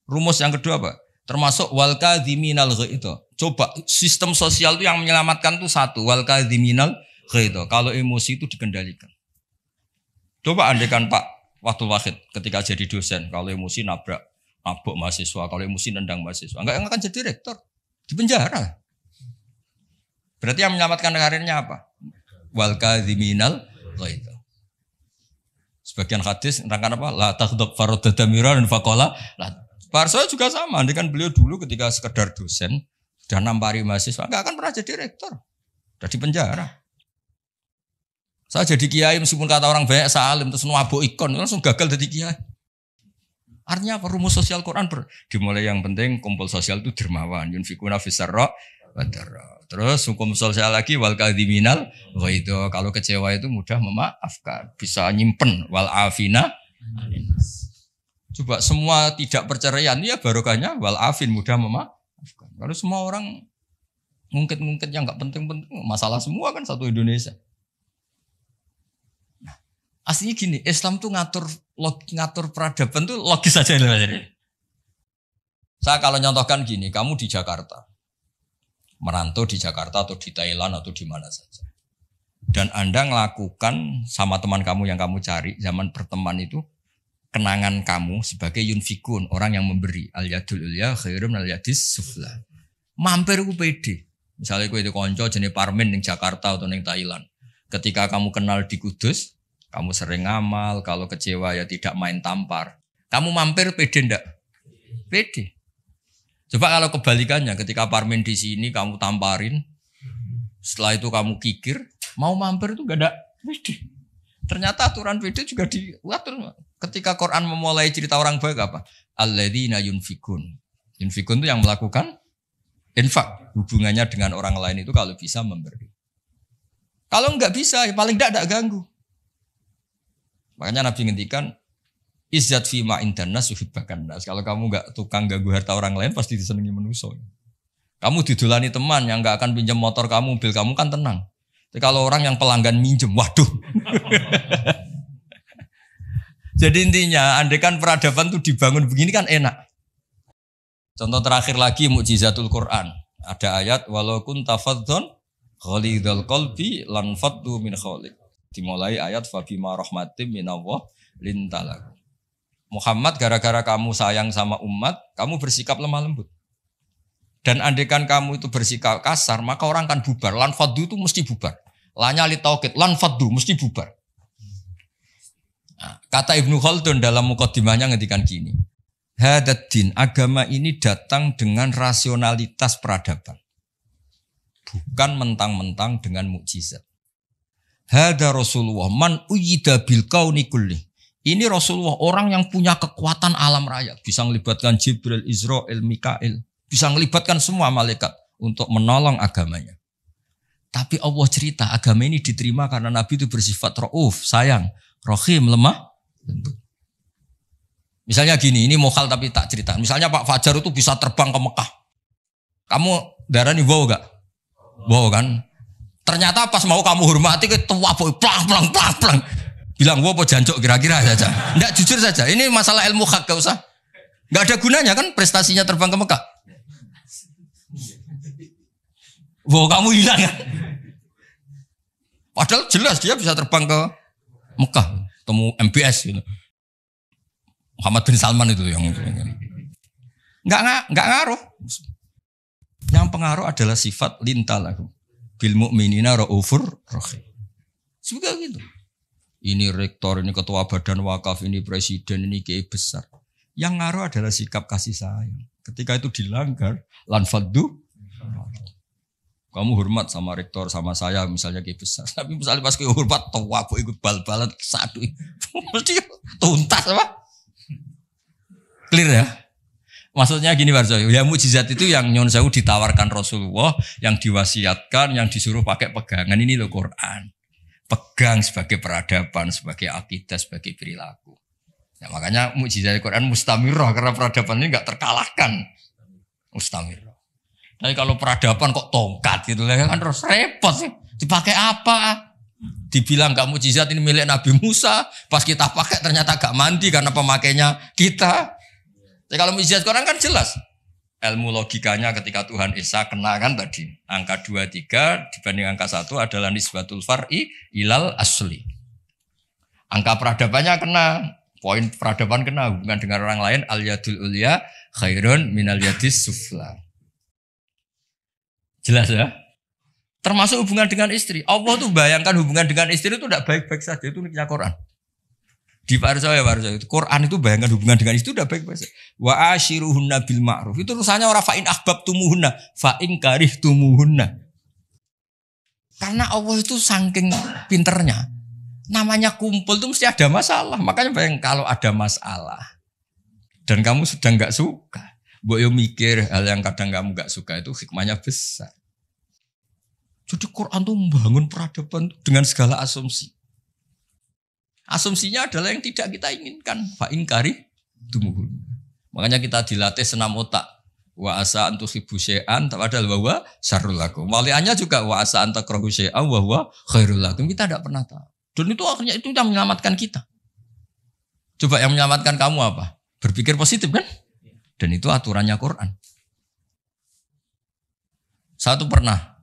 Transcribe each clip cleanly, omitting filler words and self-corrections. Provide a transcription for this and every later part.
Rumus yang kedua apa? Termasuk wal kadhiminal ghaidh itu. Coba sistem sosial itu yang menyelamatkan itu satu, wal kadhiminal ghaidh. Kalau emosi itu dikendalikan. Coba andaikan Pak Wahtul Wahid ketika jadi dosen, kalau emosi nabrak mahasiswa, kalau emosi nendang mahasiswa, enggak akan jadi rektor, di penjara. Berarti yang menyelamatkan karirnya apa? Wal kadhiminal ghaidh. Sebagian hadis nerangkan apa? La taghdab faradadamira dan faqala la. Parso juga sama, ini kan beliau dulu ketika sekedar dosen sudah nampari mahasiswa, enggak akan pernah jadi rektor, sudah di penjara. Saya jadi kiai meskipun kata orang banyak salim terus nuabuk ikon langsung gagal jadi kiai. Artinya apa? Rumus sosial Quran dimulai yang penting kumpul sosial itu dermawan, yunfikuna fisarra wa darra. Terus hukum sosial lagi wal kadhiminal ghaidh. Kalau kecewa itu mudah memaafkan, bisa nyimpen wal afina. Coba semua tidak perceraian ya barokahnya wal afin mudah memaafkan. Kalau semua orang ngungkit-ngungkit yang enggak penting-penting masalah semua kan satu Indonesia. Nah, aslinya gini, Islam tuh ngatur peradaban tuh logis saja ini. Saya kalau nyontohkan gini, kamu di Jakarta, merantau di Jakarta atau di Thailand atau di mana saja, dan Anda melakukan sama teman kamu yang kamu cari zaman berteman itu. Kenangan kamu sebagai yunfikun, orang yang memberi al-yadul ulya khairum al-yadis sufla. Mampir ku pede. Misalnya ku itu konco jenis Parmin di Jakarta atau di Thailand. Ketika kamu kenal di Kudus, kamu sering ngamal, kalau kecewa ya tidak main tampar. Kamu mampir pede ndak? Pede. Coba kalau kebalikannya, ketika Parmin di sini kamu tamparin, setelah itu kamu kikir, mau mampir itu gak ada pede. Ternyata aturan pede juga diatur. Ketika Quran memulai cerita orang baik apa? Alladzina yunfikun. Yunfikun itu yang melakukan infak. Hubungannya dengan orang lain itu kalau bisa memberi. Kalau enggak bisa, ya paling enggak ganggu. Makanya Nabi ngendikan izzat fima indanas yuhibbakan nas. Kalau kamu enggak tukang ganggu harta orang lain pasti disenangi manusia. Kamu didolani teman yang enggak akan pinjam motor kamu, mobil kamu kan tenang. Tapi kalau orang yang pelanggan minjem, waduh. Jadi intinya, andaikan peradaban itu dibangun begini kan enak. Contoh terakhir lagi mukjizatul Quran. Ada ayat walau kunta fadhdhan ghalidhal qalbi lan faddu min khawlik. Dimulai ayat fabima rahmatim minallah lintalak. Muhammad gara-gara kamu sayang sama umat, kamu bersikap lemah lembut. Dan andaikan kamu itu bersikap kasar, maka orang akan bubar. Lan faddu itu mesti bubar. Lanya li taukid, lan faddu mesti bubar. Nah, kata Ibnu Khaldun dalam mukaddimahnya ngendikan gini. Hadaddin, agama ini datang dengan rasionalitas peradaban. Bukan mentang-mentang dengan mukjizat. Hada Rasulullah man uyyida bil kauni kulli. Ini Rasulullah orang yang punya kekuatan alam raya, bisa melibatkan Jibril, Israel, Mikail, bisa melibatkan semua malaikat untuk menolong agamanya. Tapi Allah cerita agama ini diterima karena Nabi itu bersifat rauf, sayang, rahim, lemah lembut. Misalnya gini, ini mokal tapi tak cerita. Misalnya Pak Fajar itu bisa terbang ke Mekah. Kamu darani wow gak? Wow kan? Ternyata pas mau kamu hormati ke tua boy plang. Bilang wow apa jancuk kira-kira saja. Enggak, jujur saja. Ini masalah ilmu hak gak usah. Enggak ada gunanya kan prestasinya terbang ke Mekah. Wow kamu hilang kan? Padahal jelas dia bisa terbang ke Mekah, temu MBS gitu. Muhammad bin Salman itu yang enggak ngaruh. Yang pengaruh adalah sifat lintalahu bil mu'minina raufur rahim. Juga gitu. Ini rektor, ini ketua badan wakaf, ini presiden, ini kiai besar. Yang ngaruh adalah sikap kasih sayang. Ketika itu dilanggar, lan faddu. Kamu hormat sama rektor, sama saya, misalnya kiai besar. Tapi misalnya pas kiai hormat, tua aku ikut bal-balan satu. Mesti tuntas apa? Clear ya? Maksudnya gini Pak Zoy, ya mukjizat itu yang Nyon Sewu ditawarkan Rasulullah, yang diwasiatkan, yang disuruh pakai pegangan ini loh Quran. Pegang sebagai peradaban, sebagai akidah, sebagai perilaku. Ya, makanya mukjizat Quran mustamirah karena peradaban ini nggak terkalahkan. Mustamirah. Tapi kalau peradaban kok tongkat gitu kan terus repot sih. Dipakai apa? Dibilang nggak mukjizat ini milik Nabi Musa, pas kita pakai ternyata gak mandi karena pemakainya kita. Tapi kalau mujizat Quran kan jelas. Ilmu logikanya ketika Tuhan Esa kena kan tadi. Angka 2, 3 dibanding angka 1 adalah nisbatul far'i ilal asli. Angka peradabannya kena. Poin peradaban kena hubungan dengan orang lain. Al-yadul ulya khairun minal yadis sufla. Jelas ya? Termasuk hubungan dengan istri. Allah tuh bayangkan hubungan dengan istri itu tidak baik-baik saja. Itu niknya Quran. Di Parsa itu Quran itu bayangkan hubungan dengan istri itu tidak baik-baik saja. Wa ashiruhunna bil ma'ruf. Itu urusannya orang fa'in ahbabtumuhunna. Fa'in karihtumuhunna. Karena Allah itu saking pinternya. Namanya kumpul itu mesti ada masalah. Makanya bayang kalau ada masalah. Dan kamu sudah enggak suka. Mbok yo mikir hal yang kadang kamu enggak suka itu hikmahnya besar. Jadi Quran itu membangun peradaban dengan segala asumsi. Asumsinya adalah yang tidak kita inginkan. Fa'in kari tumuhun. Makanya kita dilatih senam otak. Wa asa antuhibu syai'an padahal wa huwa syarrul lakum. Waliannya juga wa asa antakrahu syai'an wa huwa khairul lakum. Kita tidak pernah tahu. Dan itu akhirnya itu yang menyelamatkan kita. Coba yang menyelamatkan kamu apa? Berpikir positif kan? Dan itu aturannya Quran. Satu pernah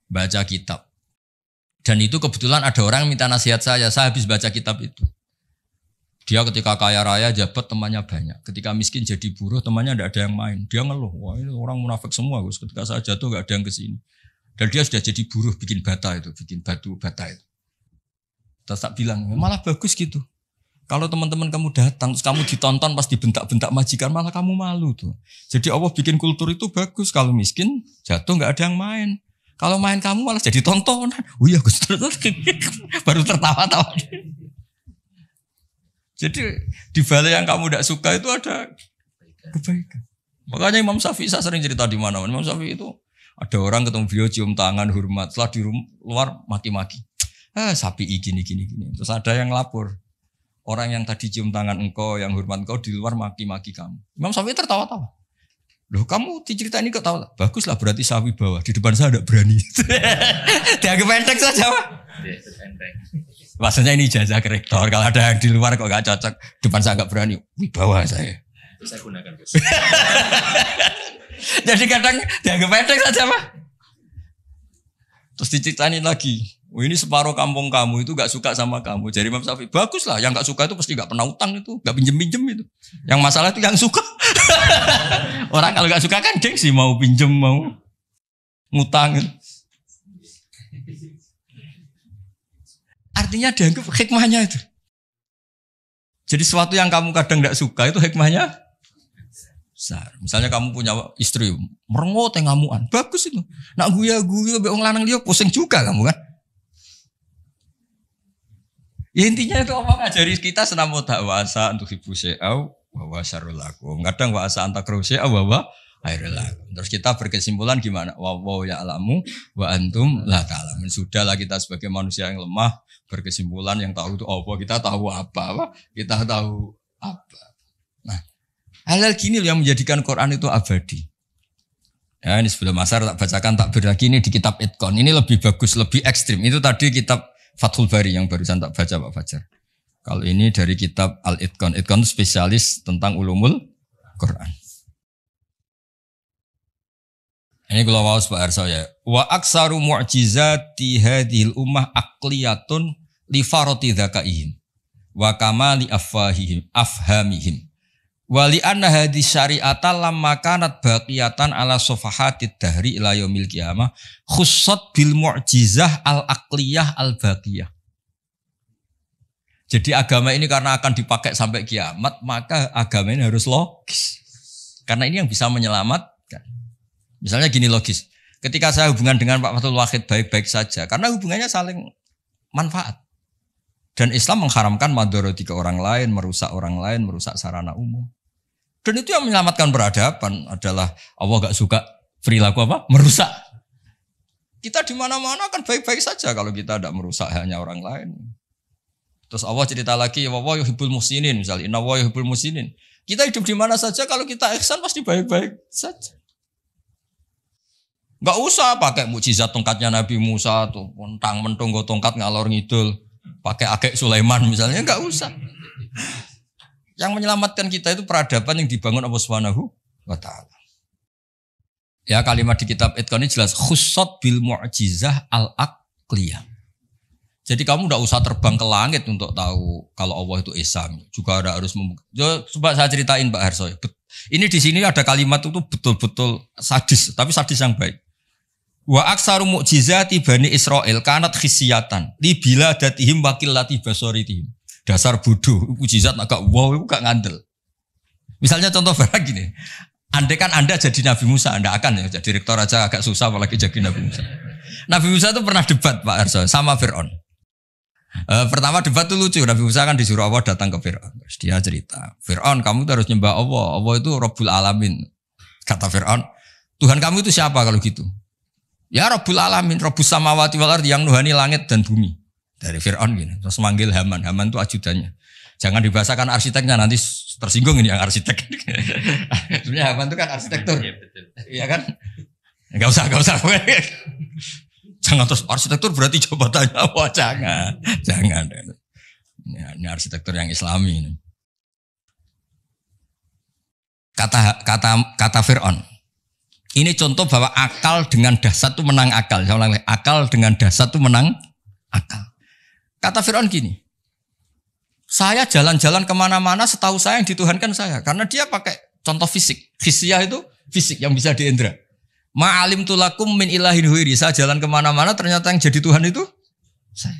baca kitab. Dan itu kebetulan ada orang minta nasihat saya habis baca kitab itu. Dia ketika kaya raya jabat temannya banyak. Ketika miskin jadi buruh temannya tidak ada yang main. Dia ngeluh, wah ini orang munafik semua. Ketika saya jatuh gak ada yang kesini. Dan dia sudah jadi buruh bikin bata itu, bikin batu bata itu. Terus tak bilang, malah bagus gitu. Kalau teman-teman kamu datang, terus kamu ditonton pas dibentak-bentak majikan, malah kamu malu tuh. Jadi Allah bikin kultur itu bagus. Kalau miskin jatuh gak ada yang main. Kalau main kamu malah jadi tontonan. Oh iya Gus, baru tertawa-tawa. Jadi di balik yang kamu tidak suka itu ada kebaikan. Makanya Imam Syafi'i saya sering cerita di mana. Imam Syafi'i itu ada orang ketemu beliau cium tangan hormat, setelah di luar maki-maki. Sapi gini. Terus ada yang lapor. Orang yang tadi cium tangan engkau, yang hormat engkau di luar maki-maki kamu. Imam Syafi'i tertawa-tawa. Loh kamu diceritain ini kok tahu? Baguslah berarti sapi bawah. Di depan saya ada berani. Dianggap enteng saja Pak. Maksudnya ini jasa ke rektor. Kalau ada yang di luar kok gak cocok. Depan saya gak berani. Wibawa saya. Itu saya gunakan Gus. Jadi kadang dianggap enteng saja Pak. Terus diceritain lagi. Oh ini separuh kampung kamu itu gak suka sama kamu. Jadi Imam Syafi'i, baguslah. Yang gak suka itu pasti gak pernah utang itu. Gak pinjem-pinjem itu. Yang masalah itu yang suka. Orang kalau gak suka kan gengsi mau pinjem, mau ngutang itu. Artinya dianggap hikmahnya itu. Jadi sesuatu yang kamu kadang gak suka itu hikmahnya besar. Misalnya kamu punya istri, merengut yang ngamuan. Bagus itu. Nak guya-guya, beong lanang dia pusing juga kamu kan. Ya intinya itu apa ngajari kita senam otak wasa untuk ibu syai'au wa syarrul lakum. Kadang wasa antakrahu syai'au wa khairul lakum. Terus kita berkesimpulan gimana? Wa ya'lamu wa antum la ta'lamun. Sudahlah kita sebagai manusia yang lemah berkesimpulan yang tahu itu apa? Kita tahu apa? Kita tahu apa? Nah, hal-hal gini yang menjadikan Quran itu abadi. Ya, ini sebelum asar tak bacakan takbir lagi ini di kitab Itqan. Ini lebih bagus, lebih ekstrim. Itu tadi kitab Fathul Bari yang barusan tak baca Pak Fajar. Kalau ini dari kitab Al-Itqan. Itqan itu spesialis tentang ulumul Quran. Ini kalau wawas Pak Arsa ya. Wa aksaru mu'jizati hadhil ummah aqliyatun li farati dzakaihim wa kamali afhamihim. Wa li anna hadhihi syari'ata lamma kanat baqiyatan ala safahatid dahri ila yaumil qiyamah khussat bil mu'jizah al-aqliyah al-baqiyah. Jadi agama ini karena akan dipakai sampai kiamat, maka agama ini harus logis. Karena ini yang bisa menyelamatkan. Misalnya gini logis. Ketika saya hubungan dengan Pak Fathul Wahid baik-baik saja, karena hubungannya saling manfaat. Dan Islam mengharamkan madharati ke orang lain, merusak orang lain, merusak sarana umum. Dan itu yang menyelamatkan peradaban adalah Allah gak suka perilaku apa? Merusak. Kita di mana-mana akan baik-baik saja kalau kita tidak merusak hanya orang lain. Terus Allah cerita lagi, wa yuhibbul muhsinin misalnya, inna wa yuhibbul muhsinin. Kita hidup di mana saja kalau kita ihsan pasti baik-baik saja. Gak usah pakai mukjizat tongkatnya Nabi Musa tuh, mentang-mentang go tongkat ngalor ngidul, pakai akek Sulaiman misalnya, gak usah. Yang menyelamatkan kita itu peradaban yang dibangun Allah Subhanahu wa taala. Ya kalimat di kitab Itqan ini jelas khussat bil mu'jizah al-aqliyah. Jadi kamu tidak usah terbang ke langit untuk tahu kalau Allah itu esa. Juga ada harus coba saya ceritain Pak Harso. Ini di sini ada kalimat itu betul-betul sadis, tapi sadis yang baik. Wa aksaru mu'jizati bani Israel kanat khisiyatan li biladatihim wa qillati basaritihim. Dasar bodoh, mukjizat agak wow itu gak ngandel. Misalnya contoh barang gini. Andai kan Anda jadi Nabi Musa, Anda akan ya jadi rektor aja agak susah apalagi jadi Nabi Musa. Nabi Musa itu pernah debat Pak Arso sama Fir'aun. Pertama debat itu lucu, Nabi Musa kan disuruh Allah datang ke Fir'aun. Terus dia cerita, Fir'aun kamu harus nyembah Allah, Allah itu Rabbul Alamin. Kata Fir'aun, Tuhan kamu itu siapa kalau gitu? Ya Rabbul Alamin, Rabbus Samawati wal Ardi yang nuhani langit dan bumi. Dari Fir'aun gini, terus manggil Haman, Haman itu ajudannya. Jangan dibahasakan arsiteknya, nanti tersinggung ini yang arsitek. Sebenarnya Haman itu kan arsitektur. Iya kan? Enggak usah. Jangan terus arsitektur berarti jabatannya. Wah, jangan. Ini arsitektur yang Islami ini. Kata Fir'aun. Ini contoh bahwa akal dengan dasar itu menang akal. Saya ulang lagi, akal dengan dasar itu menang akal. Kata Fir'aun gini. Saya jalan-jalan kemana-mana setahu saya yang dituhankan saya. Karena dia pakai contoh fisik. Khisyah itu fisik yang bisa diindra. Ma'alim tulakum min ilahin huiri. Saya jalan kemana-mana ternyata yang jadi Tuhan itu saya.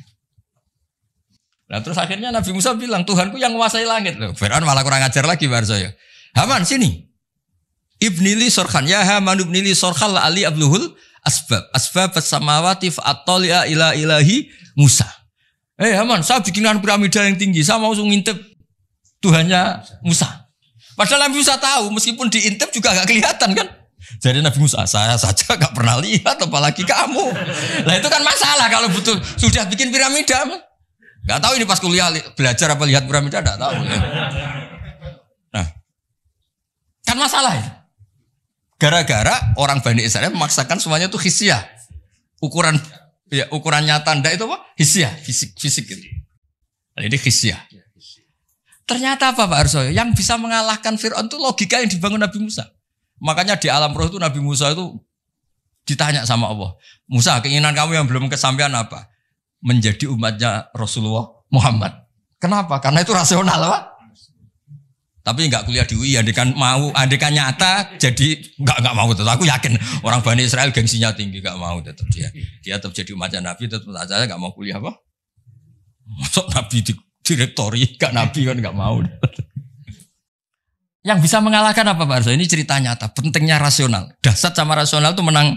Nah terus akhirnya Nabi Musa bilang Tuhanku yang menguasai langit. Fir'aun malah kurang ajar lagi bar saya. Haman sini. Ibnili sorkhan. Ya Haman ibnili sorkhan la ali abluhul asbab. Asbab as-samawati fa'attali'a ila ilahi Musa. Haman, saya bikinkan piramida yang tinggi. Saya mau ngintip Tuhannya Musa. Padahal Nabi Musa tahu, meskipun diintip juga gak kelihatan kan. Jadi Nabi Musa, saya saja gak pernah lihat, apalagi kamu. Nah itu kan masalah kalau betul sudah bikin piramida. Gak tahu ini pas kuliah belajar apa lihat piramida, gak tahu. Nah, kan masalah ya. Gara-gara orang Bani Israel memaksakan semuanya itu khisyah. Ukuran nyata ndak itu apa? Khisyah, fisik gitu. Nah, ini khisyah. Ternyata apa Pak Arso? Yang bisa mengalahkan Fir'aun itu logika yang dibangun Nabi Musa. Makanya di alam roh itu Nabi Musa itu ditanya sama Allah. Musa, keinginan kamu yang belum kesampaian apa? Menjadi umatnya Rasulullah Muhammad. Kenapa? Karena itu rasional Pak. Tapi enggak kuliah di UI, andekan nyata jadi enggak mau tetap. Aku yakin orang Bani Israel gengsinya tinggi, enggak mau tetap dia. Dia tetap jadi umatnya Nabi, tetap saja enggak mau kuliah apa? Masuk Nabi di direktori, enggak Nabi kan enggak mau. Yang bisa mengalahkan apa Pak Arso? Ini cerita nyata, pentingnya rasional. Dasar sama rasional itu menang.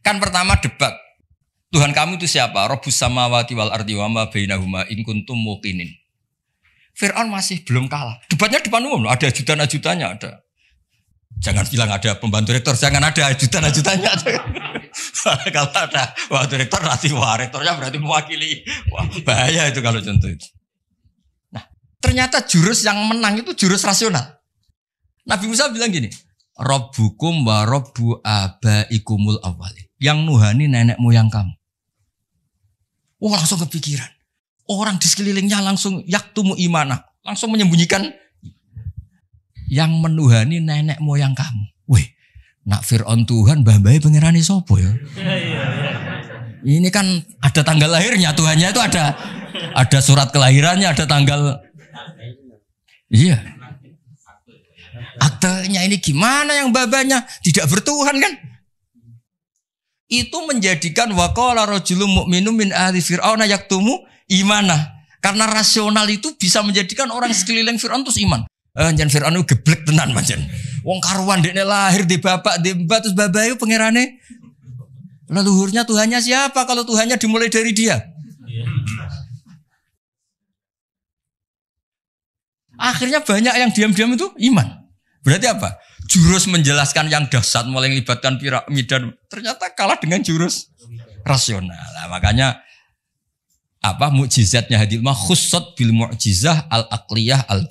Kan pertama debat. Tuhan kamu itu siapa? Rabbus samawati wal ardi wa ma bainahuma in kuntum muqinin. Fir'aun masih belum kalah. Debatnya depan umum, ada ajudan-ajudannya ada. Jangan bilang ada pembantu rektor, jangan ada ajudan-ajudannya. Kalau ada waktu rektor nanti rektornya berarti mewakili. Wah, bahaya itu kalau contoh itu. Nah, ternyata jurus yang menang itu jurus rasional. Nabi Musa bilang gini, Rabbukum wa rabbu abaikumul awwalin. Yang nuhani nenek moyang kamu. Wah, langsung kepikiran. Orang di sekelilingnya langsung yaktumu imanah. Langsung menyembunyikan. Yang menuhani nenek moyang kamu. Weh, nak Fir'aun Tuhan, mbah-mbahnya pengerani sopo ya. Ini kan ada tanggal lahirnya. Tuhannya itu ada surat kelahirannya, ada tanggal. Iya. Aktenya ini gimana yang babanya? Tidak bertuhan kan? Itu menjadikan waqala rajulun mu'minun min ahli fir'auna yaktumu imanah. Karena rasional itu bisa menjadikan orang sekeliling Fir'aun terus iman. Jangan Fir'aun itu geblek tenan macam. Wong karuan dekne lahir di bapak di mbak terus babayu pangerane. Leluhurnya Tuhannya siapa kalau Tuhannya dimulai dari dia? Akhirnya banyak yang diam-diam itu iman. Berarti apa? Jurus menjelaskan yang dahsyat mulai melibatkan piramida ternyata kalah dengan jurus rasional. Nah, makanya mukjizatnya hadil khussat bil mu'jizah al aqliyah al